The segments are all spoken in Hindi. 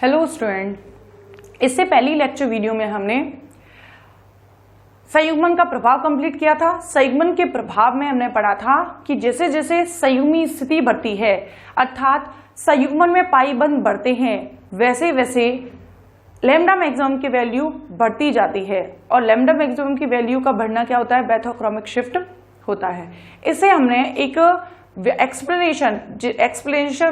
हेलो स्टूडेंट, इससे पहली लेक्चर वीडियो में हमने संयुग्मन का प्रभाव कंप्लीट किया था। संयुग्मन के प्रभाव में हमने पढ़ा था कि जैसे जैसे संयुग्मी स्थिति बढ़ती है अर्थात संयुग्मन में पाई बंध बढ़ते हैं वैसे वैसे लैम्डा मैक्सिमम की वैल्यू बढ़ती जाती है और लैम्डा मैक्सिमम की वैल्यू का बढ़ना क्या होता है, बैथोक्रोमिक शिफ्ट होता है। इसे हमने एक एक्सप्लेनेशन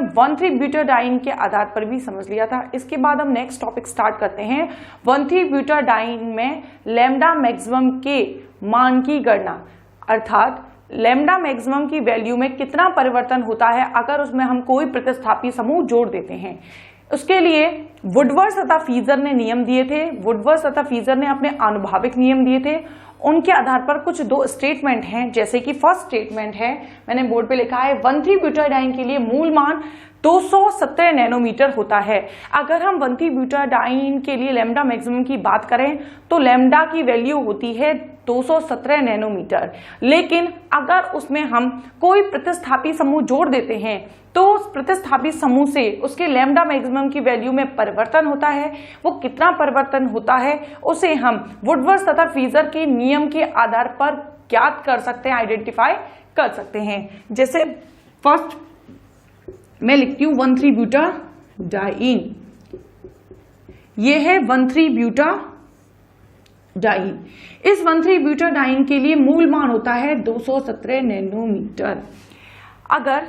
1,3-ब्यूटाडाइन के आधार पर भी समझ लिया था। इसके बाद हम नेक्स्ट टॉपिक स्टार्ट करते हैं 1,3-ब्यूटाडाइन में लैम्डा मैक्सिमम के मान की गणना, अर्थात लैम्डा मैक्सिमम की वैल्यू में कितना परिवर्तन होता है अगर उसमें हम कोई प्रतिस्थापी समूह जोड़ देते हैं। उसके लिए वुडवर्थ तथा फीजर ने नियम दिए थे। वुडवर्थ तथा फीजर ने अपने आनुभाविक नियम दिए थे। उनके आधार पर कुछ दो स्टेटमेंट हैं, जैसे कि फर्स्ट स्टेटमेंट है, मैंने बोर्ड पे लिखा है 1,3-ब्यूटाडाइन के लिए मूल मान 217 नैनोमीटर होता है। अगर हम 1,3-ब्यूटाडाइन के लिए लैम्डा मैक्सिमम की बात करें तो लैम्डा की वैल्यू होती है 217 नैनोमीटर, लेकिन अगर उसमें हम कोई प्रतिस्थापी समूह जोड़ देते हैं तो उस प्रतिस्थापी समूह से उसके लैम्डा मैक्सिमम की वैल्यू में परिवर्तन होता है। वो कितना परिवर्तन होता है उसे हम वुडवर्थ तथा फीजर के नियम के आधार पर ज्ञात कर सकते हैं, आइडेंटिफाई कर सकते हैं। जैसे फर्स्ट मैं लिखती हूं 1,3-ब्यूटाडाइन, ये है 1,3-ब्यूटाडाइन। इस 1,3-ब्यूटाडाइन के लिए मूल मान होता है 217 नैनोमीटर। अगर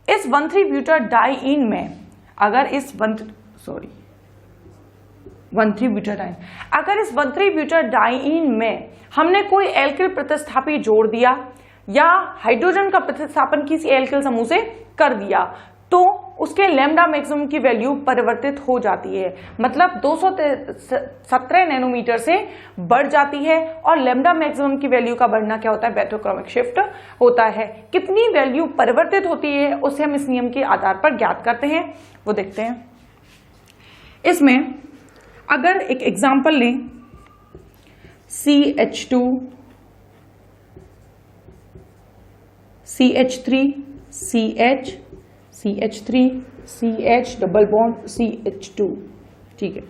इस 1,3-ब्यूटाडाइन में अगर इस 1,3-ब्यूटाडाइन में हमने कोई एल्किल प्रतिस्थापी जोड़ दिया या हाइड्रोजन का प्रतिस्थापन किसी एल्किल समूह से कर दिया तो उसके लैम्डा मैक्सिमम की वैल्यू परिवर्तित हो जाती है, मतलब 217 नैनोमीटर से बढ़ जाती है और लैम्डा मैक्सिमम की वैल्यू का बढ़ना क्या होता है, बैथोक्रोमिक शिफ्ट होता है। कितनी वैल्यू परिवर्तित होती है उसे हम इस नियम के आधार पर ज्ञात करते हैं, वो देखते हैं। इसमें अगर एक एग्जांपल लें CH2 CH3 CH CH3 CH double bond CH2, ठीक है।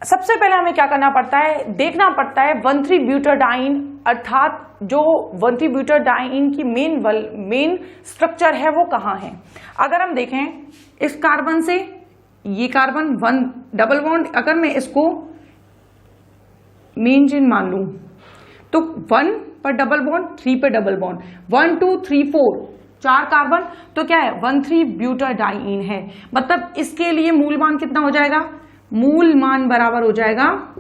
सबसे पहले हमें क्या करना पड़ता है, देखना पड़ता है 1,3-ब्यूटाडाइन अर्थात जो 1,3-ब्यूटाडाइन की मेन स्ट्रक्चर है वो कहाँ है। अगर हम देखें इस कार्बन से ये कार्बन 1 डबल बॉन्ड, अगर मैं इसको मेन चेन मान लूं तो 1 पर डबल बॉन्ड, 3 पर डबल बॉन्ड, 1 2 3 4 4 कार्बन, तो क्या है 1,3-ब्यूटाडाइन है। मतलब इसके लिए मूल मान कितना हो जाएगा, मूल मान बराबर हो जाएगा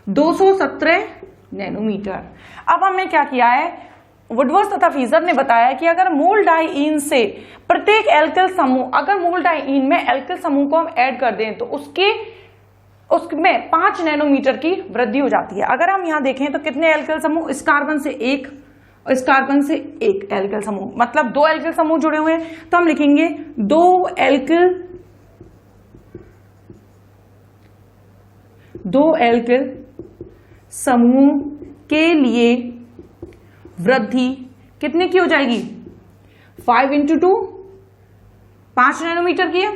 217 नैनोमीटर। अब हमने क्या किया है, वुडवर्थ तथा फीजर ने बताया कि अगर मोल्डाइन से प्रत्येक एल्किल समूह, अगर मोल्डाइन में एल्किल समूह को हम ऐड कर दें तो उसमें 5 नैनोमीटर की वृद्धि हो जाती है। अगर हम यहां देखें तो कितने एल्किल समूह, इस कार्बन से एक और इस कार्बन से एक एल्किल समूह, मतलब 2 एल्किल समूह जुड़े हुए हैं, तो हम लिखेंगे 2 एल्किल समूह के लिए वृद्धि कितने की हो जाएगी, 5 × 2 5 नैनोमीटर की है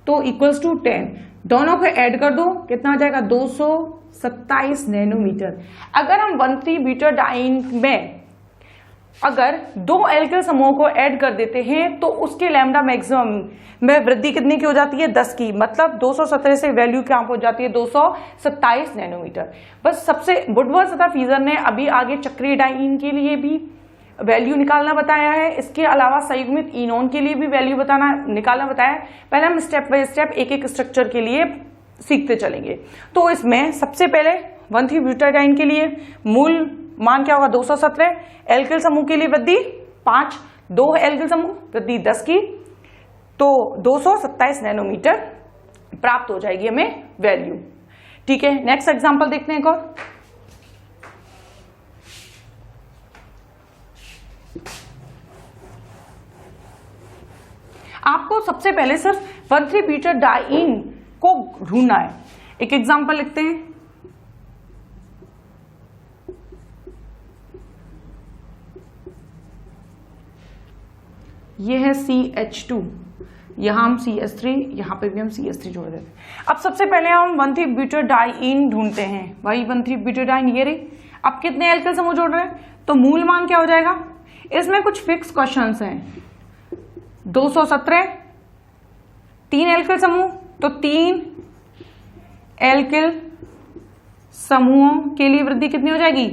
तो इक्वल्स टू 10, दोनों को ऐड कर दो कितना हो जाएगा 227 नैनोमीटर। अगर हम 1,3-ब्यूटाडाइन में अगर 2 एल्किल समूहों को ऐड कर देते हैं तो उसके लैम्डा मैक्सिमम में वृद्धि कितने की हो जाती है, 10 की, मतलब 217 से वैल्यू क्या हो जाती है 227 नैनोमीटर। बस सबसे वुडवर्थ तथा फीजर ने अभी आगे चक्रीय डाइन के लिए भी वैल्यू निकालना बताया है, इसके अलावा संयुग्मित इनोन के लिए भी वैल्यू निकालना बताया। पहले हम स्टेप बाय स्टेप एक एक स्ट्रक्चर के लिए सीखते चलेंगे। तो इसमें सबसे पहले 1,3-ब्यूटाडाइन के लिए मूल मान क्या होगा 217, एल्किल समूह के लिए वृद्धि 5, 2 एल्किल समूह वृद्धि 10 की, तो 227 नैनोमीटर प्राप्त हो जाएगी हमें वैल्यू, ठीक है। नेक्स्ट एग्जांपल देखते हैं एक और। आपको सबसे पहले सिर्फ 1,3-ब्यूटाडाइन को ढूंढना है। एक एग्जांपल लिखते हैं, ये है CH2 यहाँ हम CH3, यहाँ पे भी हम CH3 जोड़ देते हैं। अब सबसे पहले हम 1,3-ब्यूटाडाइन ढूंढते हैं। वही 1,3-ब्यूटाडाइन ये रही। अब कितने एल्किल समूह जोड़ रहे हैं, तो मूल मान क्या हो जाएगा। इसमें कुछ फिक्स क्वेश्चंस हैं। 217, 3 एल्किल समूह, तो 3 एल्किल समूहों के लिए वृद्धि कितनी हो जाएगी,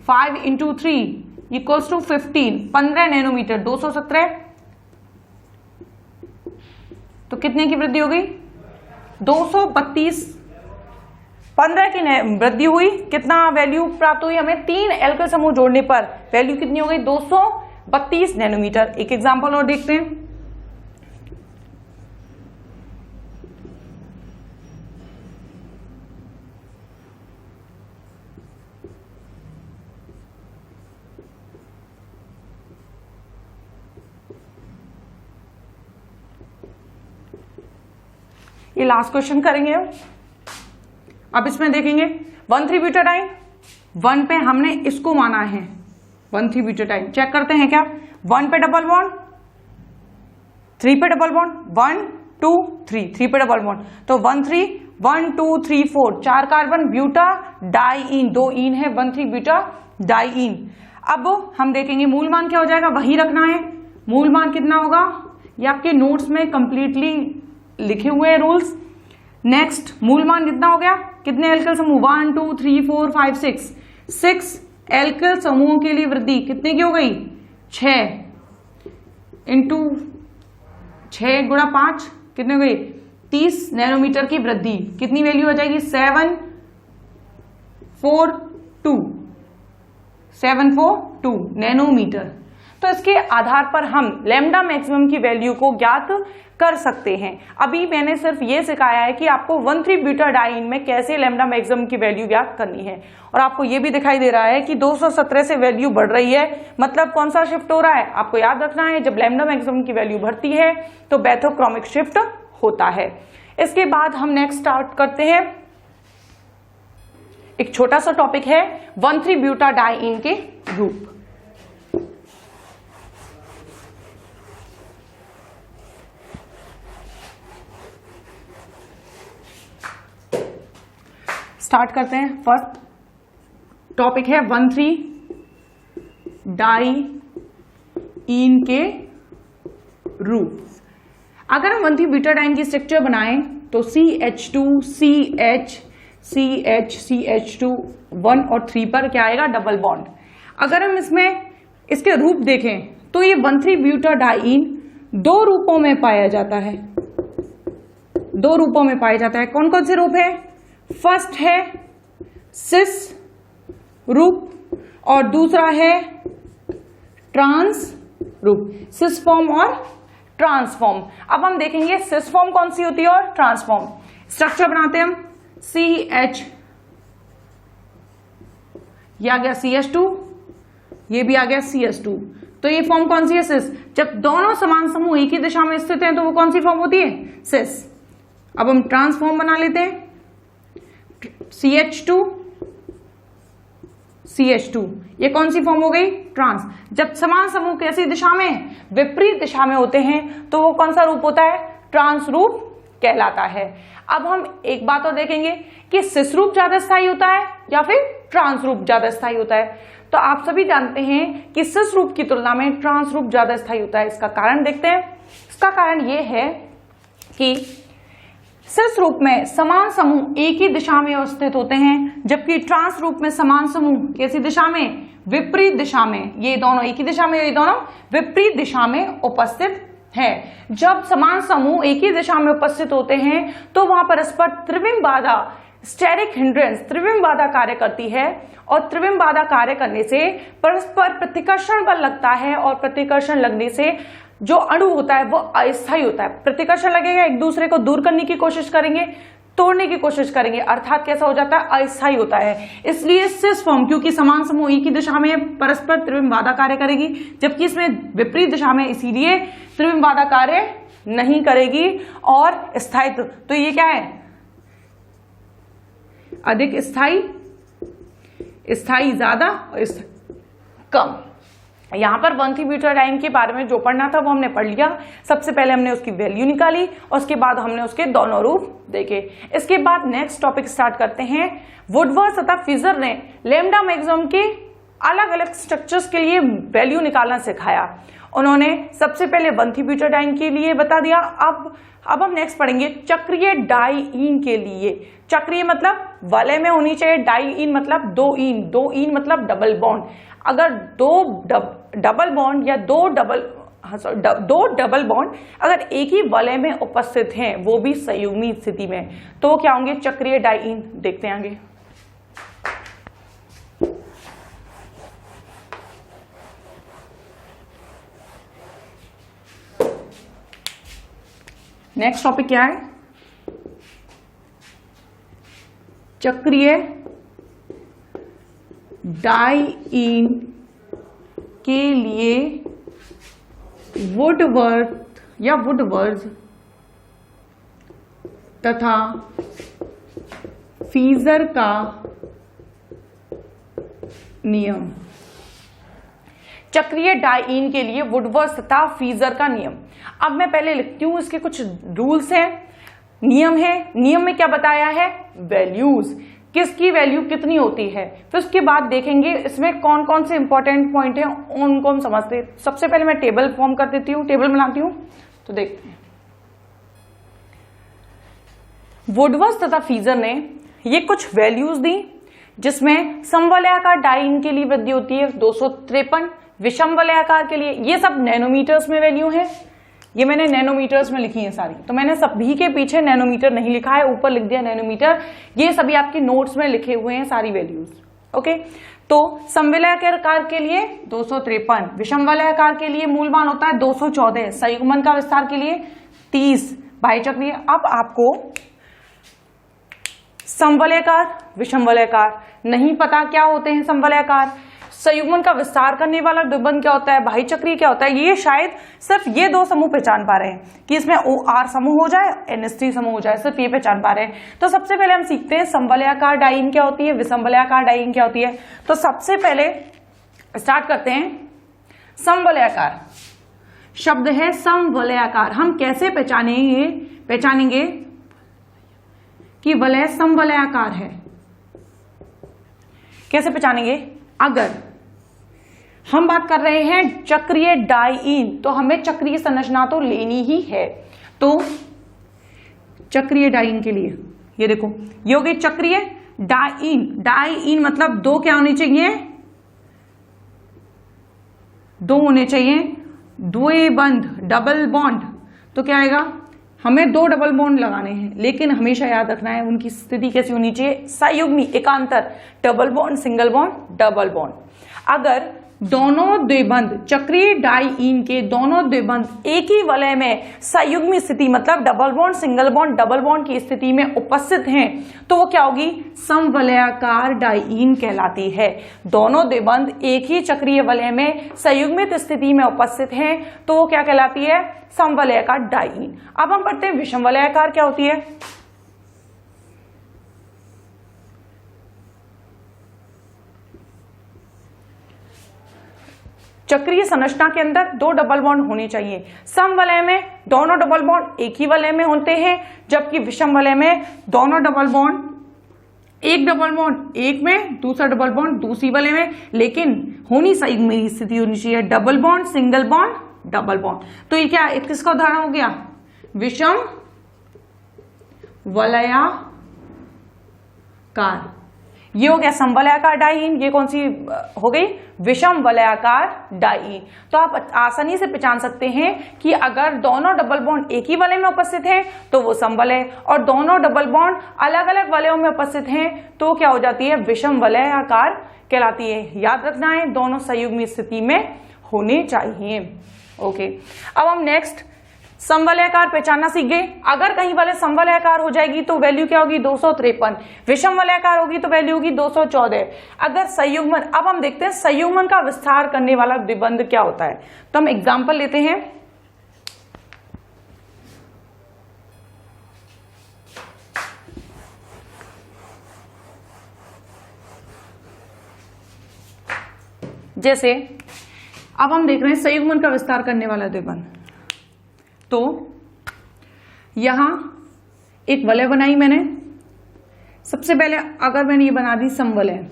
5 × 3 इक्वल्स टू 15 नैनोमीटर। 217 तो कितने की वृद्धि हो गई, 232, 15 की वृद्धि हुई। कितना वैल्यू प्राप्त हुई हमें, 3 एल्किल समूह जोड़ने पर वैल्यू कितनी हो गई, 232 नैनोमीटर। एक एग्जांपल और देखते हैं। ये लास्ट क्वेश्चन करेंगे हम। अब इसमें देखेंगे 1,3-ब्यूटाडाइन, 1 पे हमने इसको माना है 1,3-ब्यूटाडाइन। चेक करते हैं क्या, 1 पे डबल बॉन्ड, 3 पे डबल बॉन्ड, 1 2 3, 3 पे डबल बॉन्ड, तो 1 3 1 2 3 4, 4 कार्बन, ब्यूटाडाइन, 2 ईन है, 1,3-ब्यूटाडाइन। अब हम देखेंगे मूल मान क्या हो जाएगा, वही रखना है। मूल मान कितना होगा, ये आपके नोट्स में कंप्लीटली लिखे हुए हैं रूल्स। नेक्स्ट, मूल मान कितना हो गया, कितने एल्किल समूह, 1 2 3 4 5 6, 6 एल्किल समूहों के लिए वृद्धि कितने की हो गई, 6 इंटू 6 गुणा 5 कितने हो गई, 30 नैनोमीटर की वृद्धि। कितनी वैल्यू हो जाएगी, 742 नैनोमीटर। तो इसके आधार पर हम लैम्डा मैक्सिमम की वैल्यू को ज्ञात कर सकते हैं। अभी मैंने सिर्फ ये सिखाया है कि आपको 1,3-ब्यूटाडाइन में कैसे लैम्डा मैक्सिमम की वैल्यू ज्ञात करनी है, और आपको ये भी दिखाई दे रहा है कि 217 से वैल्यू बढ़ रही है, मतलब कौन सा शिफ्ट हो रहा है, आपको याद रखना है जब लैम्डा मैक्सिमम की वैल्यू बढ़ती है तो बैथोक्रोमिक शिफ्ट होता है। इसके बाद हम नेक्स्ट स्टार्ट करते हैं। एक छोटा सा टॉपिक है 1,3-ब्यूटाडाइन के ग्रुप। स्टार्ट करते हैं। फर्स्ट टॉपिक है 1,3-डाइईन के रूप। अगर हम 1,3-ब्यूटाडाइन की स्ट्रक्चर बनाएं तो CH2 CH CH CH2 1 और 3 पर क्या आएगा, डबल बॉन्ड। अगर हम इसमें इसके रूप देखें तो ये 1,3-ब्यूटाडाइन 2 रूपों में पाया जाता है, 2 रूपों में पाया जाता है। कौन कौन से रूप है, फर्स्ट है सिस रूप और दूसरा है ट्रांस रूप, सिस फॉर्म और ट्रांसफॉर्म। अब हम देखेंगे सिस फॉर्म कौन सी होती है और ट्रांसफॉर्म। स्ट्रक्चर बनाते हैं हम, CH, ये आ गया CH2, ये भी आ गया CH2, तो ये फॉर्म कौन सी है, सिस। जब दोनों समान समूह एक ही दिशा में स्थित हैं तो वो कौन सी फॉर्म होती है, सिस। अब हम ट्रांसफॉर्म बना लेते हैं, CH2 CH2, ये कौन सी फॉर्म हो गई, ट्रांस। जब समान समूह कैसी दिशा में, विपरीत दिशा में होते हैं तो वो कौन सा रूप होता है, ट्रांस रूप कहलाता है। अब हम एक बात और देखेंगे कि सिस रूप ज्यादा स्थायी होता है या फिर ट्रांस रूप ज्यादा स्थायी होता है। तो आप सभी जानते हैं कि सिस रूप की तुलना में ट्रांस रूप ज्यादा स्थायी होता है। इसका कारण देखते हैं। इसका कारण यह है कि सिस रूप में समान समूह एक ही दिशा में अवस्थित होते हैं, जबकि ट्रांस रूप में समान समूह कैसी दिशा में, विपरीत दिशा में। ये दोनों एक ही दिशा में, ये दोनों विपरीत दिशा में उपस्थित है। जब समान समूह एक ही दिशा में उपस्थित होते हैं तो वहां परस्पर त्रिविम बाधा, स्टेरिक हिंड्रेंस, त्रिविम बाधा कार्य करती है, और त्रिविम बाधा कार्य करने से परस्पर प्रतिकर्षण बल लगता है, और प्रतिकर्षण लगने से जो अणु होता है वो अस्थायी होता है। प्रतिकर्षण लगेगा, एक दूसरे को दूर करने की कोशिश करेंगे, तोड़ने की कोशिश करेंगे, अर्थात कैसा हो जाता है, अस्थायी होता है। इसलिए सिस फॉर्म, क्योंकि समान समूह एक ही दिशा में परस्पर त्रिविम बाधा कार्य करेगी, जबकि इसमें विपरीत दिशा में, इसीलिए त्रिविम बाधा कार्य नहीं करेगी और स्थायित्व। तो ये क्या है, अधिक स्थायी, स्थायी ज्यादा और कम। यहाँ पर 1,3-ब्यूटाडाइन के बारे में जो पढ़ना था वो हमने पढ़ लिया। सबसे पहले हमने उसकी वैल्यू निकाली और उसके बाद हमने उसके दोनों रूप देखे। इसके बाद नेक्स्ट टॉपिक स्टार्ट करते हैं। वुडवर्थ तथा फिजर ने लैम्डा मैक्सिमम के अलग अलग स्ट्रक्चर्स के लिए वैल्यू निकालना सिखाया। उन्होंने सबसे पहले 1,3-ब्यूटाडाइन के लिए बता दिया। अब हम नेक्स्ट पढ़ेंगे चक्रीय डाइईन के लिए। चक्रीय मतलब वलय में होनी चाहिए, डाइईन मतलब दो ईन मतलब डबल बॉन्ड। अगर दो डबल बॉन्ड या दो डबल बॉन्ड अगर एक ही वलय में उपस्थित हैं, वो भी संयुग्मी स्थिति में, तो क्या होंगे? चक्रीय डाइईन। देखते हैं आगे। नेक्स्ट टॉपिक क्या है? चक्रीय डाइईन के लिए वुडवर्थ या वुडवर्थ तथा फीजर का नियम। चक्रीय डाइईन के लिए वुडवर्थ तथा फीजर का नियम। अब मैं पहले लिखती हूं, इसके कुछ रूल्स हैं, नियम है। नियम में क्या बताया है? वैल्यूज, किसकी वैल्यू कितनी होती है। फिर उसके बाद देखेंगे इसमें कौन कौन से इंपॉर्टेंट पॉइंट हैं, उनको हम समझते हैं। सबसे पहले मैं टेबल फॉर्म कर देती हूँ, टेबल बनाती हूँ, तो देखते हैं। वुडवर्थ तथा फीजर ने ये कुछ वैल्यूज दी, जिसमें समवलयाकार डाइईन के लिए वृद्धि होती है 253, विषम वलयाकार के लिए, ये सब नैनोमीटर्स में वैल्यू है। ये मैंने नैनोमीटर्स में लिखी है सारी, तो मैंने सभी के पीछे नैनोमीटर नहीं लिखा है, ऊपर लिख दिया नैनोमीटर। ये सभी आपके नोट्स में लिखे हुए हैं सारी वैल्यूज। ओके, तो समवलयाकार के लिए 253, विषम वलयाकार के लिए मूल मान होता है 214, संयुग्मन का विस्तार के लिए 30, बाह्यचक्रीय। अब आपको समवलयाकार, विषम वलयाकार नहीं पता क्या होते हैं समवलयाकार, संयुग्मन का विस्तार करने वाला द्विबंध क्या होता है, बाह्यचक्रीय क्या होता है, ये शायद सिर्फ ये दो समूह पहचान पा रहे हैं कि इसमें OR समूह हो जाए, NH3 समूह हो जाए, सिर्फ ये पहचान पा रहे हैं। तो सबसे पहले हम सीखते हैं समवलयाकार डाइईन क्या होती है, विषम वलयाकार डाइईन क्या होती है। तो सबसे पहले स्टार्ट करते हैं समवलयाकार। शब्द है समवलयाकार। हम कैसे पहचानेंगे कि वलय समवलयाकार है? कैसे पहचानेंगे? अगर हम बात कर रहे हैं चक्रीय डाइईन, तो हमें चक्रीय संरचना तो लेनी ही है। तो चक्रीय डाइईन के लिए ये देखो, ये हो गई चक्रीय डाइईन। डाइईन मतलब दो क्या होने चाहिए? दो होने चाहिए, द्विबंध, डबल बॉन्ड। तो क्या आएगा? हमें दो डबल बॉन्ड लगाने हैं, लेकिन हमेशा याद रखना है उनकी स्थिति कैसी होनी चाहिए? संयुग्मी, एकांतर, double bond, single bond, double bond. अगर दोनों द्विबंध, चक्रीय डाइईन के दोनों द्विबंध एक ही वलय में संयुग्मी स्थिति मतलब double bond, single bond, double bond की स्थिति में उपस्थित हैं, तो वो क्या होगी? समवलयाकार डाइईन कहलाती है। दोनों द्विबंध एक ही चक्रीय वलय में संयुग्मित स्थिति में उपस्थित हैं, तो वो क्या कहलाती है? समवलयाकार डाइईन। अब हम पढ़ते हैं विषम वलयाकार क्या होती है। चक्रीय संरचना के अंदर दो डबल बॉन्ड होने चाहिए। समवलय में दोनों डबल बॉन्ड एक ही वलय में होते हैं, जबकि विषम वलय में दोनों डबल बॉन्ड, एक डबल बॉन्ड एक में, दूसरा डबल बॉन्ड दूसरी वलय में, लेकिन होनी संयुग्मी स्थिति होनी चाहिए double bond, single bond, double bond. तो ये क्या, किसका उदाहरण हो गया? विषम वलयाकार। ये हो गया समवलयाकार डाइईन। ये कौन सी हो गई? विषम वलयाकार डाइईन। तो आप आसानी से पहचान सकते हैं कि अगर दोनों डबल बॉन्ड एक ही वलय में उपस्थित हैं तो वो समवलय, और दोनों डबल बॉन्ड अलग अलग वलयों में उपस्थित हैं तो क्या हो जाती है? विषम वलयाकार कहलाती है। याद रखना है दोनों संयुग्मी स्थिति में होने चाहिए। ओके, अब हम नेक्स्ट समवलयाकार पहचानना सीख गए। अगर कहीं वलय समवलयाकार हो जाएगी तो वैल्यू क्या होगी? 253। विषम वलयाकार होगी तो वैल्यू होगी 214। अगर संयुग्मन, अब हम देखते हैं संयुग्मन का विस्तार करने वाला द्विबंध क्या होता है। तो हम एग्जांपल लेते हैं। जैसे अब हम देख रहे हैं संयुग्मन का विस्तार करने वाला द्विबंध। तो यहां एक वलय बनाई मैंने। सबसे पहले अगर मैंने ये बना दी समवलय,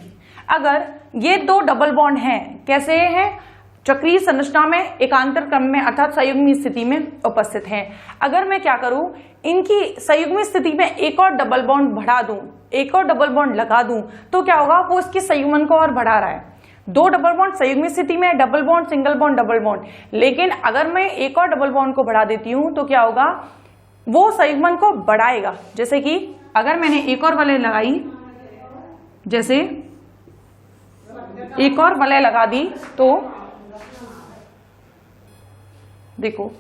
अगर ये दो डबल बॉन्ड हैं, कैसे हैं, चक्रीय संरचना में एकांतर क्रम में अर्थात संयुग्मी स्थिति में उपस्थित हैं। अगर मैं क्या करूं, इनकी संयुग्मी स्थिति में एक और डबल बॉन्ड बढ़ा दूं, एक और डबल बॉन्ड लगा दूं, तो क्या होगा, वो इसके संयुग्मन को और बढ़ा रहा है। दो डबल बॉन्ड संयुग्मी स्थिति में, double bond, single bond, double bond, लेकिन अगर मैं एक और डबल बॉन्ड को बढ़ा देती हूं तो क्या होगा, वो संयुग्मन को बढ़ाएगा। जैसे कि अगर मैंने एक और वलय लगाई, जैसे एक और वलय लगा दी, तो देखो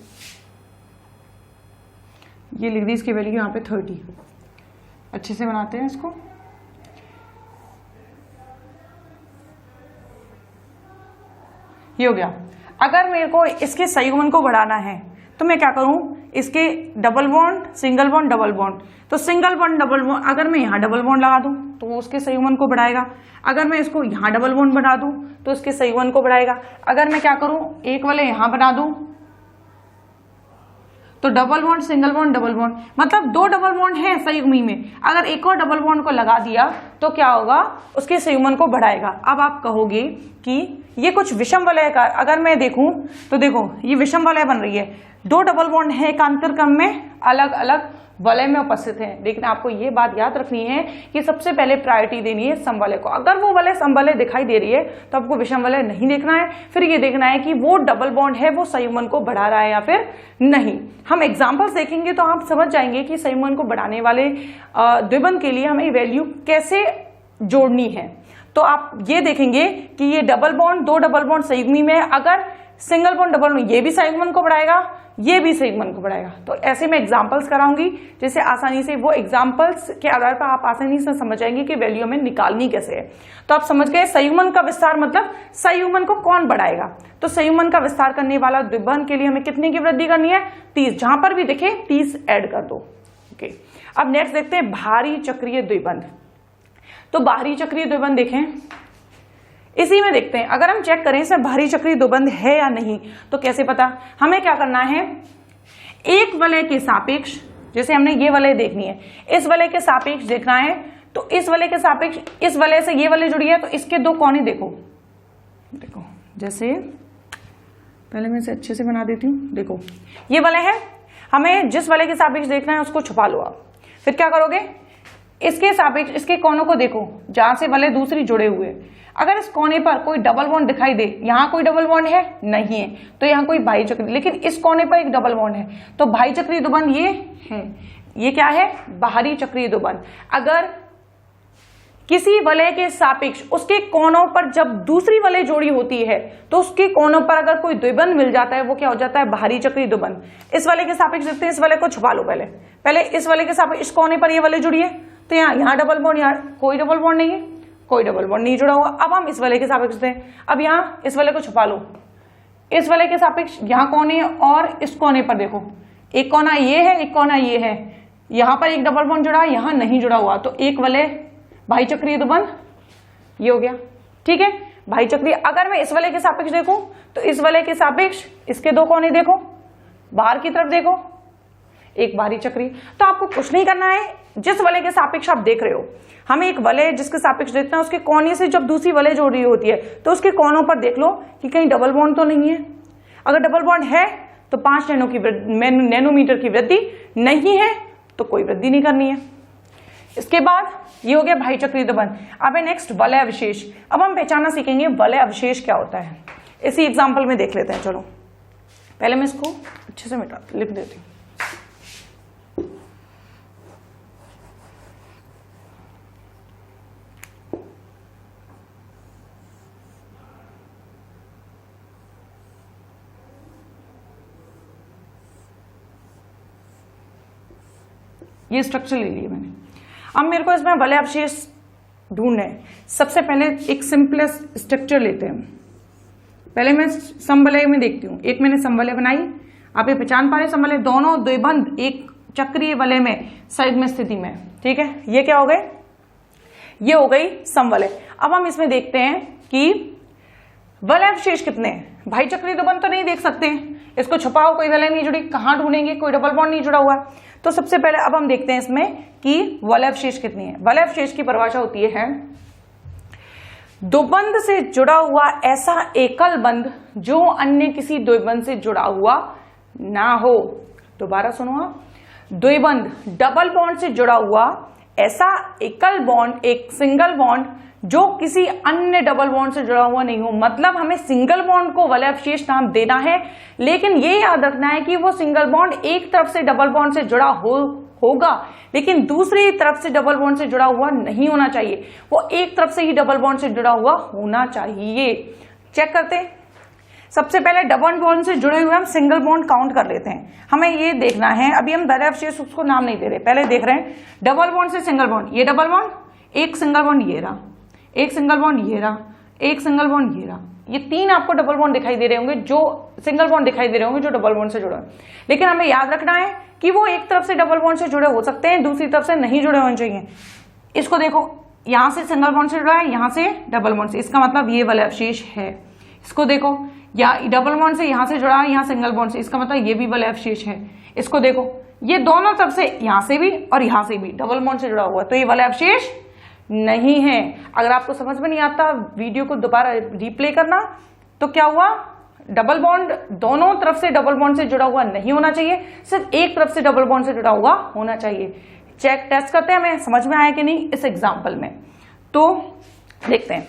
ये लिख दी, इसकी वैल्यू यहां पे 30। अच्छे से बनाते हैं इसको। ये हो गया। अगर मेरे को इसके संयुग्मन को बढ़ाना है तो मैं क्या करूं, इसके double bond, single bond, double bond, तो सिंगल बॉन्ड, डबल बॉन्ड, अगर मैं यहां डबल बॉन्ड लगा दूं तो वो उसके संयुग्मन को बढ़ाएगा। अगर मैं इसको यहां डबल बॉन्ड बना दूं तो उसके संयुग्मन को बढ़ाएगा। अगर मैं क्या करूं, एक वाले यहां बना दूं तो double bond, single bond, double bond, मतलब दो डबल बॉन्ड हैं संयुग्मी में, अगर एक और डबल बॉन्ड को लगा दिया तो क्या होगा, उसके संयुग्मन को बढ़ाएगा। अब आप कहोगे कि ये कुछ विषम वलय का, अगर मैं देखूं तो देखो ये विषम वलय बन रही है, दो डबल बॉन्ड है एकांतर क्रम में, अलग अलग वलय में उपस्थित है। लेकिन आपको ये बात याद रखनी है कि सबसे पहले प्रायोरिटी देनी है समवलय को। अगर वो वलय समवलय दिखाई दे रही है तो आपको विषम वलय नहीं देखना है, फिर ये देखना है कि वो डबल बॉन्ड है वो संयुग्मन को बढ़ा रहा है या फिर नहीं। हम एग्जाम्पल्स देखेंगे तो आप समझ जाएंगे कि संयुग्मन को बढ़ाने वाले द्विबंध के लिए हमें वैल्यू कैसे जोड़नी है। तो आप ये देखेंगे कि ये डबल बॉन्ड, दो डबल बॉन्ड संयुग्मी में, अगर सिंगल बॉन्ड, डबल बॉन्ड, ये भी संयुग्मन को बढ़ाएगा, ये भी संयुग्मन को बढ़ाएगा। तो ऐसे मैं एग्जांपल्स कराऊंगी जिससे आसानी से, वो एग्जांपल्स के आधार पर आप आसानी से समझ जाएंगे कि वैल्यू हमें निकालनी कैसे है। तो आप समझ गए संयुग्मन का विस्तार मतलब संयुग्मन को कौन बढ़ाएगा। तो संयुग्मन का विस्तार करने वाला द्विबंध के लिए हमें कितने की वृद्धि करनी है, 30। जहां पर भी दिखे 30 ऐड कर दो। ओके, अब नेक्स्ट देखते हैं भारी चक्रीय द्विबंध। तो बाहरी चक्रीय द्विबंध देखें, इसी में देखते हैं। अगर हम चेक करें इसमें भारी चक्रीय द्विबंध है या नहीं तो कैसे पता, हमें क्या करना है, एक वलय के सापेक्ष, जैसे हमने ये वलय देखनी है, इस वलय के सापेक्ष देखना है, तो इस वलय के सापेक्ष, इस वलय से ये वलय जुड़ी है तो इसके दो कोने देखो, देखो जैसे पहले मैं इसे अच्छे से बना देती हूं। देखो ये वलय है, हमें जिस वलय के सापेक्ष देखना है उसको छुपा लो आप। फिर क्या करोगे, इसके सापेक्ष इसके कोनों को देखो जहां से वलय दूसरी जुड़े हुए। अगर इस कोने पर कोई डबल बॉन्ड दिखाई दे, यहां कोई डबल बॉन्ड है नहीं है, तो यहां कोई भाई चक्रीय, लेकिन इस कोने पर एक डबल बॉन्ड है, तो भाई चक्रीय द्विबंध ये है। ये क्या है, बाहरी चक्रीय द्विबंध। अगर किसी वलय के सापेक्ष उसके कोनों पर जब दूसरी वलय जोड़ी होती है तो उसके कोनों पर अगर कोई द्विबंध मिल जाता है, वो क्या हो जाता है, बाहरी चक्रीय द्विबंध। इस वलय के सापेक्ष देखते हैं, इस वलय को छुपा लो पहले इस वलय के सापेक्ष इस कोने पर ये वलय जुड़ी है, तो यहाँ डबल बॉन्ड, यहाँ कोई डबल बॉन्ड नहीं है, कोई डबल बॉन्ड नहीं जुड़ा हुआ। अब हम इस वलय के सापेक्ष दें, अब यहाँ इस वलय को छुपा लो, इस वलय के सापेक्ष यहाँ कोने और इस कोने पर देखो, एक कोना ये है, एक कोना ये है, यहाँ पर एक डबल बॉन्ड जुड़ा है, यहाँ नहीं जुड़ा हुआ, तो एक वलय भाई चक्रीय द्विबंध ये हो गया। ठीक है, भाई चक्रीय। अगर मैं इस वलय के सापेक्ष देखूं तो इस वलय के सापेक्ष इसके दो कोने देखो, बाहर की तरफ देखो, एक बाहरी चक्रीय। तो आपको कुछ नहीं करना है, जिस वलय के सापेक्ष आप देख रहे हो, हमें एक वलय जिसके सापेक्ष देखना है, उसके कोने से जब दूसरी वलय जोड़ रही होती है तो उसके कोनों पर देख लो कि कहीं डबल बॉन्ड तो नहीं है। अगर डबल बॉन्ड है तो 5 नैनोमीटर की वृद्धि, नहीं है तो कोई वृद्धि नहीं करनी है। इसके बाद ये हो गया भाई चक्रीय द्विबंध। अब है नेक्स्ट वलय अवशेष। अब हम पहचानना सीखेंगे वलय अवशेष क्या होता है, इसी एग्जाम्पल में देख लेते हैं। चलो पहले मैं इसको अच्छे से लिख देती हूँ। ये स्ट्रक्चर ले लिए मैंने। अब मेरे को इसमें वलय अवशेष ढूंढना है। सबसे पहले एक सिंपलेस्ट स्ट्रक्चर लेते हैं। पहले मैं समवलय में देखती हूँ। एक मैंने समवलय बनाई, आप ये पहचान पा रहे समवलय, दोनों द्विबंध एक चक्रीय वलय में संयुग्म स्थिति में। ठीक है, ये क्या हो गए, ये हो गई समवलय। अब हम इसमें देखते हैं कि वलय अवशेष कितने हैं। भाई चक्रीय द्विबंध तो नहीं देख सकते, इसको छुपाओ, कोई वलय नहीं जुड़ी, कहाँ ढूंढेंगे, कोई डबल बॉन्ड नहीं जुड़ा हुआ। तो सबसे पहले अब हम देखते हैं इसमें कि वलय अवशेष कितनी है। वलय अवशेष की परिभाषा होती है द्विबंध से जुड़ा हुआ ऐसा एकल बंध जो अन्य किसी द्विबंध से जुड़ा हुआ ना हो। दोबारा सुनो आप, द्विबंध डबल बॉन्ड से जुड़ा हुआ ऐसा एकल बॉन्ड, एक सिंगल बॉन्ड जो किसी अन्य डबल बॉन्ड से जुड़ा हुआ नहीं हो। मतलब हमें सिंगल बॉन्ड को वलय अवशेष नाम देना है, लेकिन ये याद रखना है कि वो सिंगल बॉन्ड एक तरफ से डबल बॉन्ड से जुड़ा होगा, लेकिन दूसरी तरफ से डबल बॉन्ड से जुड़ा हुआ नहीं होना चाहिए, वो एक तरफ से ही डबल बॉन्ड से जुड़ा हुआ होना चाहिए। चेक करते हैं। सबसे पहले डबल बॉन्ड से जुड़े हुए हम सिंगल बॉन्ड काउंट कर लेते हैं। हमें ये देखना है, अभी हम वलय अवशेष उसको नाम नहीं दे रहे, पहले देख रहे हैं डबल बॉन्ड से सिंगल बॉन्ड। ये डबल बॉन्ड, एक सिंगल बॉन्ड ये रहा, एक सिंगल बॉन्ड ये रहा, एक सिंगल बॉन्ड ये रहा। ये तीन आपको डबल बॉन्ड दिखाई दे रहे होंगे, जो सिंगल बॉन्ड दिखाई दे रहे होंगे जो डबल बॉन्ड से जुड़े हैं। लेकिन हमें याद रखना है कि वो एक तरफ से डबल बॉन्ड से जुड़े हो सकते हैं, दूसरी तरफ से नहीं जुड़े होने चाहिए। इसको देखो, यहां से सिंगल बॉन्ड से जुड़ा है, यहां से डबल बॉन्ड से, इसका मतलब ये वलय अवशेष है। इसको देखो, या डबल बॉन्ड से यहां से जुड़ा है, यहां सिंगल बॉन्ड से, इसका मतलब ये भी वलय अवशेष है। इसको देखो, ये दोनों तरफ से, यहां से भी और यहां से भी डबल बॉन्ड से जुड़ा हुआ है, तो ये वलय अवशेष नहीं है। अगर आपको समझ में नहीं आता, वीडियो को दोबारा रिप्ले करना। तो क्या हुआ, डबल बॉन्ड दोनों तरफ से डबल बॉन्ड से जुड़ा हुआ नहीं होना चाहिए, सिर्फ एक तरफ से डबल बॉन्ड से जुड़ा हुआ होना चाहिए। चेक टेस्ट करते हैं हमें समझ में आया कि नहीं इस एग्जांपल में। तो देखते हैं।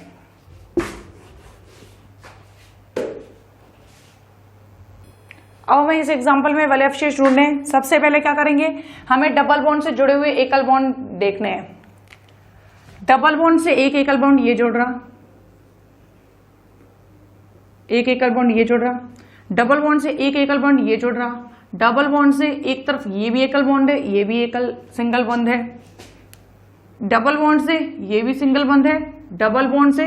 अब हमें इस एग्जांपल में वलय अवशेष ढूंढने हैं। सबसे पहले क्या करेंगे, हमें डबल बॉन्ड से जुड़े हुए एकल बॉन्ड देखने हैं। डबल बॉन्ड से एक एकल बॉन्ड ये जुड़ रहा, एक एकल बॉन्ड ये जुड़ रहा, डबल बॉन्ड से एक एकल बॉन्ड ये जुड़ रहा, डबल बॉन्ड से एक तरफ ये भी एकल बॉन्ड है, ये भी एकल सिंगल बॉन्ड है, डबल बॉन्ड से ये भी सिंगल बॉन्ड है, डबल बॉन्ड से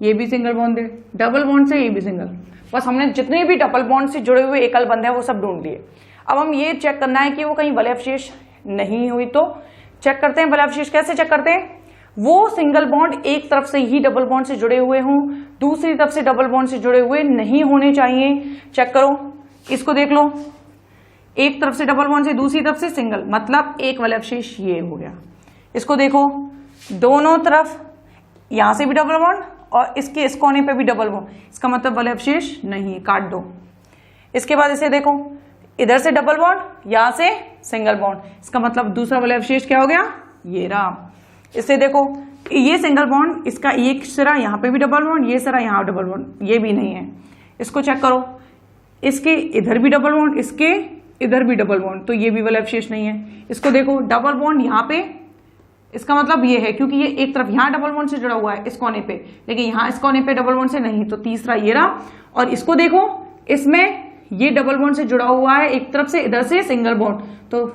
ये भी सिंगल बॉन्ड है, डबल बॉन्ड से ये भी सिंगल। बस हमने जितने भी डबल बॉन्ड से जुड़े हुए एकल बंध है वो सब ढूंढ लिए। अब हम ये चेक करना है कि वो कहीं वलय अवशेष नहीं हुई। तो चेक करते हैं वलय अवशेष कैसे चेक करते हैं। वो सिंगल बॉन्ड एक तरफ से ही डबल बॉन्ड से जुड़े हुए हों, दूसरी तरफ से डबल बॉन्ड से जुड़े हुए नहीं होने चाहिए। चेक करो, इसको देख लो, एक तरफ से डबल बॉन्ड से दूसरी तरफ से सिंगल, मतलब एक वलय अवशेष ये हो गया। इसको देखो, दोनों तरफ यहां से भी डबल बॉन्ड और इसके इस कोने पे भी डबल बॉन्ड, इसका मतलब वलय अवशेष नहीं, काट दो। इसके बाद इसे देखो, इधर से डबल बॉन्ड, यहां से सिंगल बॉन्ड, इसका मतलब दूसरा वलय अवशेष क्या हो गया, ये रहा। इससे देखो, ये सिंगल बॉन्ड, इसका एक सिरा यहाँ पे भी डबल बॉन्ड, ये सिरा यहाँ डबल बॉन्ड, ये भी नहीं है। इसको चेक करो, इसके इधर भी डबल बॉन्ड, इसके इधर भी डबल बॉन्ड, तो ये भी वलय अवशेष नहीं है। इसको देखो, डबल बॉन्ड यहाँ पे, इसका मतलब ये है क्योंकि ये एक तरफ यहाँ डबल बॉन्ड से जुड़ा हुआ है इस कोने पे, लेकिन यहाँ इस कोने पे डबल बॉन्ड से नहीं, तो तीसरा ये रहा। और इसको देखो, इसमें ये डबल बॉन्ड से जुड़ा हुआ है एक तरफ से, इधर से सिंगल बॉन्ड, तो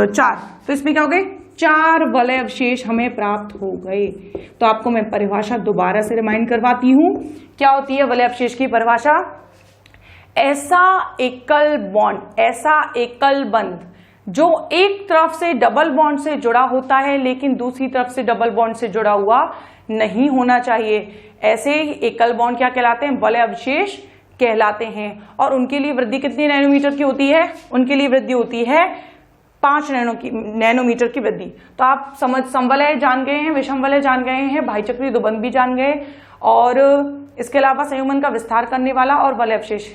4। तो इसमें क्या हो गए, 4 वलय अवशेष हमें प्राप्त हो गए। तो आपको मैं परिभाषा दोबारा से रिमाइंड करवाती हूं। क्या होती है वलय अवशेष की परिभाषा। ऐसा एकल बॉन्ड, ऐसा एकल बंध जो एक तरफ से डबल बॉन्ड से जुड़ा होता है लेकिन दूसरी तरफ से डबल बॉन्ड से जुड़ा हुआ नहीं होना चाहिए। ऐसे एकल बॉन्ड क्या कहलाते हैं, वलय अवशेष कहलाते हैं। और उनके लिए वृद्धि कितनी नैनोमीटर की होती है, उनके लिए वृद्धि होती है 5 नैनोमीटर की वृद्धि। तो आप समवलय जान गए हैं, विषम वलय जान गए हैं, भाई चक्रीय द्विबंध भी जान गए, और इसके अलावा संयुग्मन का विस्तार करने वाला और वलय अवशेष,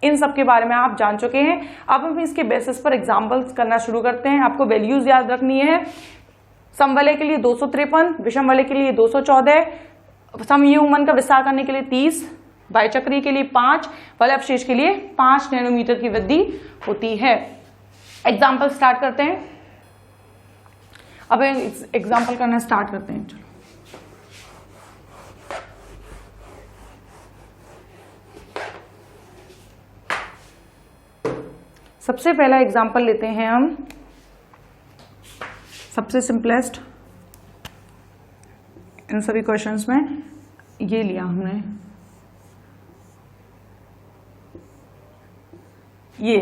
इन सब के बारे में आप जान चुके हैं। अब हम इसके बेसिस पर एग्जाम्पल्स करना शुरू करते हैं। आपको वैल्यूज याद रखनी है। समवलय के लिए 253, विषम वलय के लिए 214, संयुग्मन का विस्तार करने के लिए 30, बाह्यचक्रीय के लिए 5, वलय अवशेष के लिए 5 नैनोमीटर की वृद्धि होती है। एग्जाम्पल स्टार्ट करते हैं। अब एग्जाम्पल करना स्टार्ट करते हैं। चलो, सबसे पहला एग्जाम्पल लेते हैं हम, सबसे सिंपलेस्ट इन सभी क्वेश्चंस में ये लिया हमने, ये।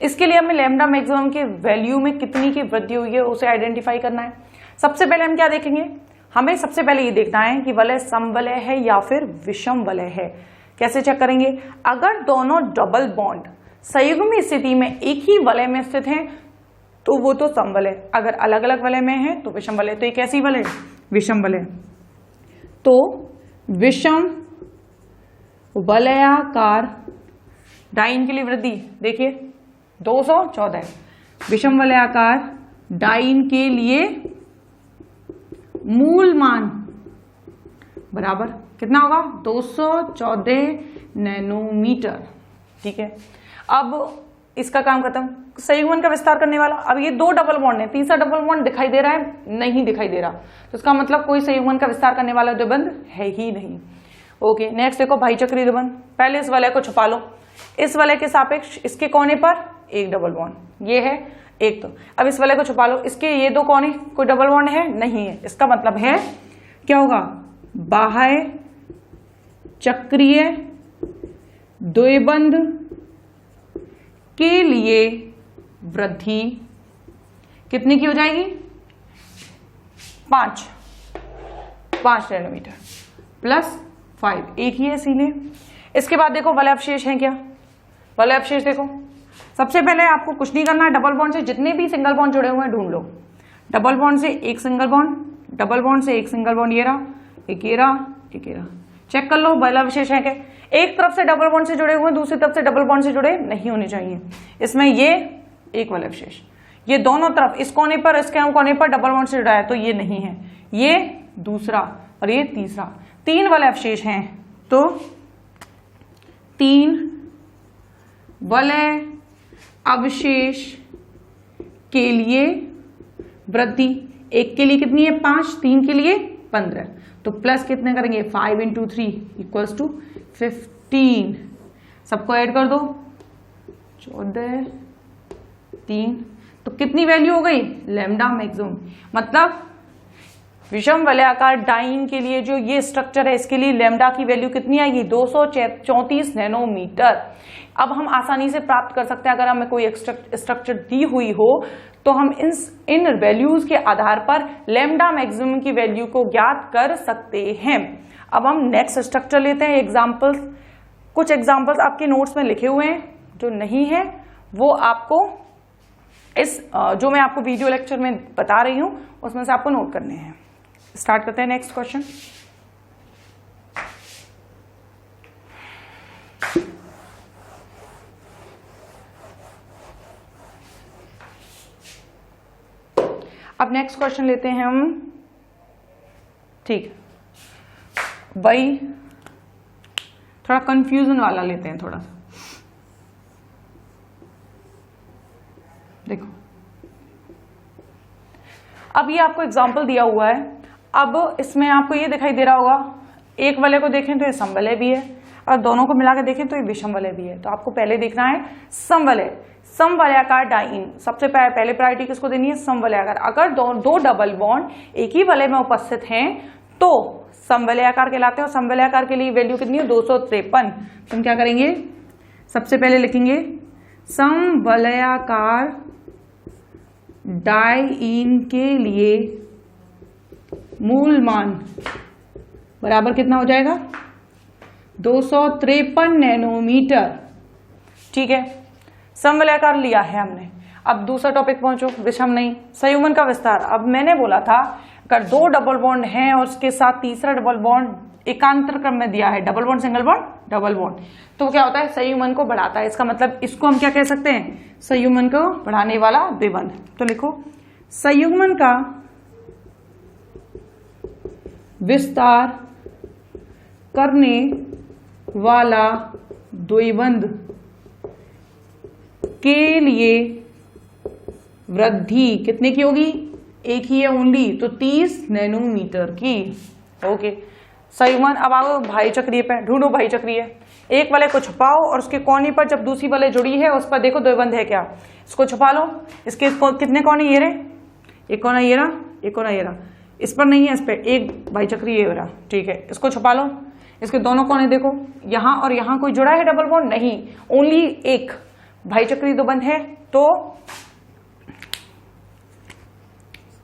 इसके लिए हमें लैम्डा मैक्सिमम के वैल्यू में कितनी की वृद्धि हुई है उसे आइडेंटिफाई करना है। सबसे पहले हम क्या देखेंगे, हमें सबसे पहले ये देखना है कि वलय समवलय है या फिर विषम वलय है। कैसे चेक करेंगे? अगर दोनों डबल बॉन्ड संयुग्मी स्थिति में एक ही वलय में स्थित हैं तो वो तो समवलय, अगर अलग अलग वलय में है तो विषम वलय। तो ये कैसी वलय? विषम वलय। तो विषम वलयाकार डाइन के लिए वृद्धि देखिए 214, विषम वलयाकार डाइन के लिए मूल मान बराबर कितना होगा? 214 नैनोमीटर। ठीक है, अब इसका काम खत्म। संयुग्मन का विस्तार करने वाला, अब ये दो डबल बॉन्ड है, तीसरा डबल बॉन्ड दिखाई दे रहा है? नहीं दिखाई दे रहा, तो इसका मतलब कोई संयुग्मन का विस्तार करने वाला द्विबंध है ही नहीं। ओके, नेक्स्ट देखो भाई चक्रीय द्विबंध। पहले इस वलय को छुपा लो, इस वलय के सापेक्ष इसके कोने पर एक डबल बॉन्ड, ये है एक। तो अब इस वलय को छुपा लो, इसके ये दो कोने, कोई डबल बॉन्ड है? नहीं है। इसका मतलब है क्या होगा? बाह्य चक्रीय द्विबंध के लिए वृद्धि कितनी की हो जाएगी? 5 नैनोमीटर प्लस 5, एक ही है सीने। इसके बाद देखो वलय अवशेष है क्या? वलय अवशेष देखो, सबसे पहले आपको कुछ नहीं करना है, डबल बॉन्ड से जितने भी सिंगल बॉन्ड जुड़े हुए हैं ढूंढ लो। डबल बॉन्ड से एक सिंगल बॉन्ड, डबल बॉन्ड से एक सिंगल बॉन्ड, ये रहा, एक ये रहा, एक ये रहा। चेक कर लो वलय अवशेष है क्या? एक तरफ से डबल बॉन्ड से जुड़े हुए हैं, दूसरी तरफ से डबल बॉन्ड से जुड़े नहीं होने चाहिए। इसमें ये एक वलय अवशेष, ये दोनों तरफ इस कोने पर इसके कोने पर डबल बॉन्ड से जुड़ा है तो ये नहीं है, ये दूसरा और ये तीसरा। 3 वलय अवशेष हैं, तो 3 वलय अवशेष के लिए वृद्धि, एक के लिए कितनी है? 5, 3 के लिए 15, तो प्लस कितने करेंगे? 5 × 3 = 15। सबको ऐड कर दो, 14, 3, तो कितनी वैल्यू हो गई? Lambda maximum. मतलब विषम वलयाकार डाइन के लिए जो ये स्ट्रक्चर है इसके लिए लैम्डा की वैल्यू कितनी आएगी? 234 नैनोमीटर। अब हम आसानी से प्राप्त कर सकते हैं, अगर हमें कोई स्ट्रक्चर दी हुई हो तो हम इन वैल्यूज के आधार पर लैम्डा मैक्सिमम की वैल्यू को ज्ञात कर सकते हैं। अब हम नेक्स्ट स्ट्रक्चर लेते हैं, एग्जांपल्स। कुछ एग्जांपल्स आपके नोट्स में लिखे हुए हैं, जो नहीं है वो आपको इस जो मैं आपको वीडियो लेक्चर में बता रही हूं उसमें से आपको नोट करने हैं। स्टार्ट करते हैं नेक्स्ट क्वेश्चन। अब नेक्स्ट क्वेश्चन लेते हैं हम, ठीक, वही थोड़ा कंफ्यूजन वाला लेते हैं थोड़ा सा। देखो, अब ये आपको एग्जाम्पल दिया हुआ है। अब इसमें आपको ये दिखाई दे रहा होगा, एक वलय को देखें तो ये समवलय भी है और दोनों को मिला के देखें तो ये विषम वलय भी है। तो आपको पहले देखना है समवलय, समवलयाकार डाइन। सबसे पहले प्रायोरिटी किसको देनी है? समवलयाकार। अगर दो डबल बॉन्ड एक ही वलय में उपस्थित हैं तो समवलयाकार कहलाते हैं, और समवलयाकार के लिए वैल्यू कितनी है? 253। तो हम क्या करेंगे? सबसे पहले लिखेंगे समवलयाकार डाइन के लिए मूल मान बराबर कितना हो जाएगा? 253 नैनोमीटर। ठीक है, समवलयाकार लिया है हमने। अब दूसरा टॉपिक पहुंचो, विषम नहीं, संयुग्मन का विस्तार। अब मैंने बोला था अगर 2 डबल बॉन्ड हैं और उसके साथ तीसरा डबल बॉन्ड एकांतर क्रम में दिया है, double bond single bond double bond, तो क्या होता है? संयुग्मन को बढ़ाता है। इसका मतलब इसको हम क्या कह सकते हैं? संयुग्मन को बढ़ाने वाला द्विबंध। तो लिखो संयुग्मन का विस्तार करने वाला द्विबंध के लिए वृद्धि कितने की होगी? एक ही है ओनली, तो 30 नैनोमीटर की। ओके, संयुग्मन। अब आओ भाई चक्रीय पे, ढूंढो भाई चक्रीय। एक वलय को छुपाओ और उसके कोने पर जब दूसरी वलय जुड़ी है उस पर देखो द्विबंध है क्या। इसको छुपा लो, इसके कितने कोने? ये रहे, एक कोना ये रहा, एक कोना ये रहा। इस पर नहीं है, इस पर एक भाई चक्रीय ये रहा। ठीक है, इसको छुपा लो। इसके दोनों कोने देखो, यहां और यहां कोई जुड़ा है डबल बॉन्ड? नहीं, ओनली एक भाई चक्रीय द्विबंध है। तो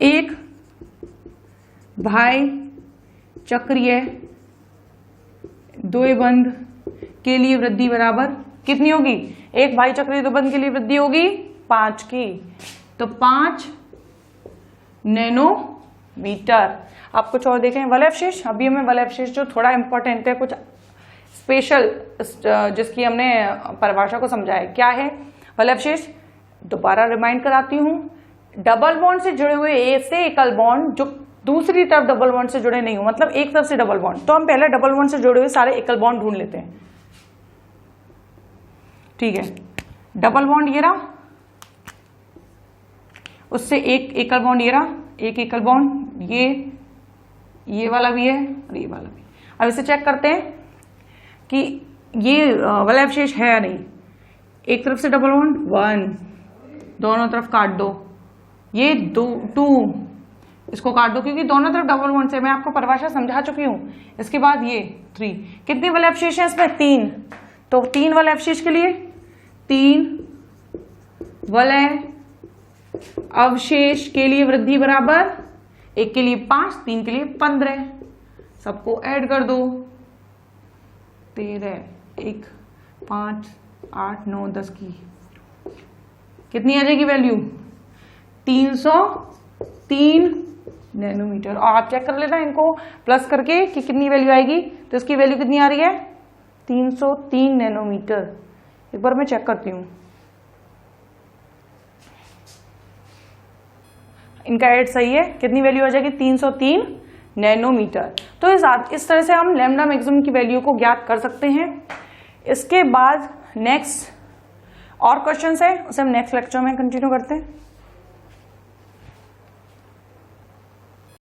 एक भाई चक्रीय द्विबंध के लिए वृद्धि बराबर कितनी होगी? एक भाई चक्रीय द्विबंध के लिए वृद्धि होगी 5 की, तो 5 नैनोमीटर। आप कुछ और देखें, वलयावशेष। अभी हमें वलयावशेष जो थोड़ा इंपॉर्टेंट है, कुछ स्पेशल जिसकी हमने परिभाषा को समझा है। क्या है वलयावशेष? दोबारा रिमाइंड कराती हूं, डबल बॉन्ड से जुड़े हुए ऐसे एकल बॉन्ड जो दूसरी तरफ डबल बॉन्ड से जुड़े नहीं हो, मतलब एक तरफ से डबल बॉन्ड। तो हम पहले डबल बॉन्ड से जुड़े हुए सारे एकल बॉन्ड ढूंढ लेते हैं। ठीक है, डबल बॉन्ड ये रहा, उससे एक एकल बॉन्ड ये रहा, एक एकल बॉन्ड ये वाला भी है और ये वाला भी। अब इसे चेक करते हैं कि ये वलयावशेष है या नहीं। एक तरफ से डबल बॉन्ड 1, दोनों तरफ काट दो, ये 2, इसको काट दो क्योंकि दोनों तरफ डबल बॉन्ड से। मैं आपको परिभाषा समझा चुकी हूं। इसके बाद ये 3, कितने वलयावशेष हैं इसमें? 3। तो 3 वलयावशेष के लिए 3 वलय अवशेष के लिए वृद्धि बराबर, एक के लिए 5, 3 के लिए 15। सबको ऐड कर दो, 13, 1, 5, 8, 9, 10 की कितनी आ जाएगी वैल्यू? 303 नैनोमीटर। और आप चेक कर लेना इनको प्लस करके कि कितनी वैल्यू आएगी। तो इसकी वैल्यू कितनी आ रही है? 303 नैनोमीटर। एक बार मैं चेक करती हूं, इनका ऐड सही है। कितनी वैल्यू आ जाएगी? 303 नैनोमीटर। तो इस तरह से हम लैम्डा मैक्सिमम की वैल्यू को ज्ञात कर सकते हैं। इसके बाद नेक्स्ट और क्वेश्चंस है, उसे हम नेक्स्ट लेक्चर में कंटिन्यू करते हैं।